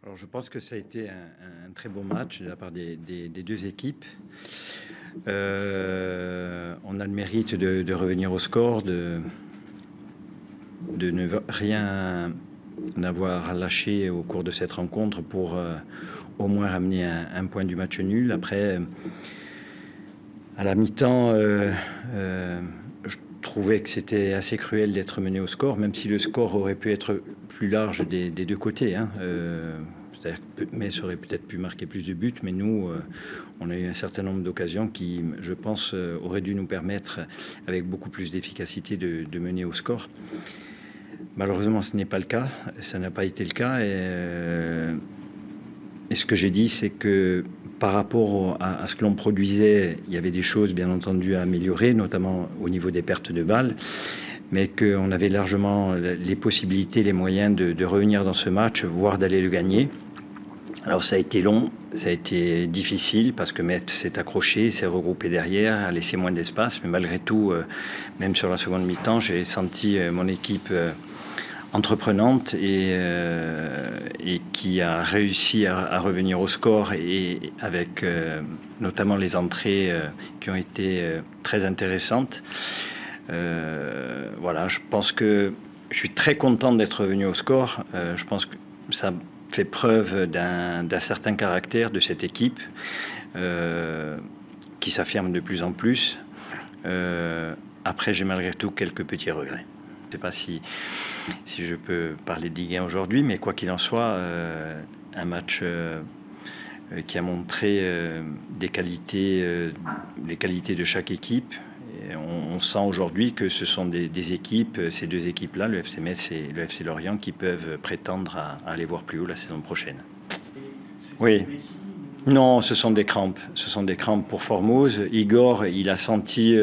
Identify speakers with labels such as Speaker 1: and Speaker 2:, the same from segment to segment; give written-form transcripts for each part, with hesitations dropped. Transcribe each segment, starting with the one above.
Speaker 1: Alors, je pense que ça a été un très bon match de la part des deux équipes. On a le mérite de revenir au score, de ne rien n'avoir lâché au cours de cette rencontre pour au moins ramener un point du match nul. Après, à la mi-temps, je trouvais que c'était assez cruel d'être mené au score, même si le score aurait pu être plus large des deux côtés. C'est-à-dire que Metz aurait peut-être pu marquer plus de buts, mais nous, on a eu un certain nombre d'occasions qui, je pense, auraient dû nous permettre, avec beaucoup plus d'efficacité, de mener au score. Malheureusement, ce n'est pas le cas. Ça n'a pas été le cas. Et ce que j'ai dit, c'est que par rapport à ce que l'on produisait, il y avait des choses, bien entendu, à améliorer, notamment au niveau des pertes de balles, mais qu'on avait largement les possibilités, les moyens de revenir dans ce match, voire d'aller le gagner. Alors ça a été long, ça a été difficile parce que Metz s'est accroché, s'est regroupé derrière, a laissé moins d'espace, mais malgré tout, même sur la seconde mi-temps, j'ai senti mon équipe entreprenante et qui a réussi à revenir au score et avec notamment les entrées qui ont été très intéressantes. Voilà, je pense que je suis très content d'être revenu au score. Je pense que ça fait preuve d'un certain caractère de cette équipe qui s'affirme de plus en plus. Après, j'ai malgré tout quelques petits regrets. Je ne sais pas si je peux parler de Ligue 1 aujourd'hui, mais quoi qu'il en soit, un match qui a montré les qualités de chaque équipe. Et on sent aujourd'hui que ce sont des équipes, ces deux équipes-là, le FC Metz et le FC Lorient, qui peuvent prétendre à aller voir plus haut la saison prochaine. Oui. Non, ce sont des crampes. Ce sont des crampes pour Formose. Igor, il a senti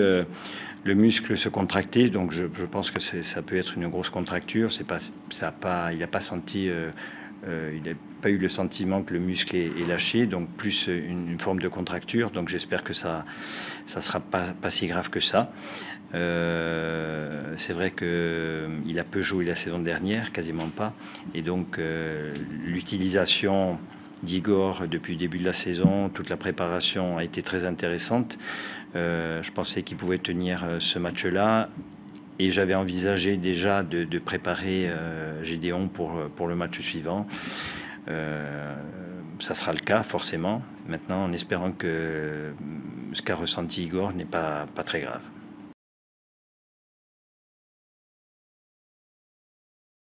Speaker 1: le muscle se contracter, donc je pense que ça peut être une grosse contracture. Il n'a pas senti, il n'a pas eu le sentiment que le muscle est lâché, donc plus une forme de contracture. Donc j'espère que ça sera pas si grave que ça. C'est vrai qu'il a peu joué la saison dernière, quasiment pas, et donc l'utilisation d'Igor depuis le début de la saison, toute la préparation a été très intéressante. Je pensais qu'il pouvait tenir ce match-là et j'avais envisagé déjà de préparer Gédéon pour le match suivant. Ça sera le cas forcément, maintenant en espérant que ce qu'a ressenti Igor n'est pas très grave.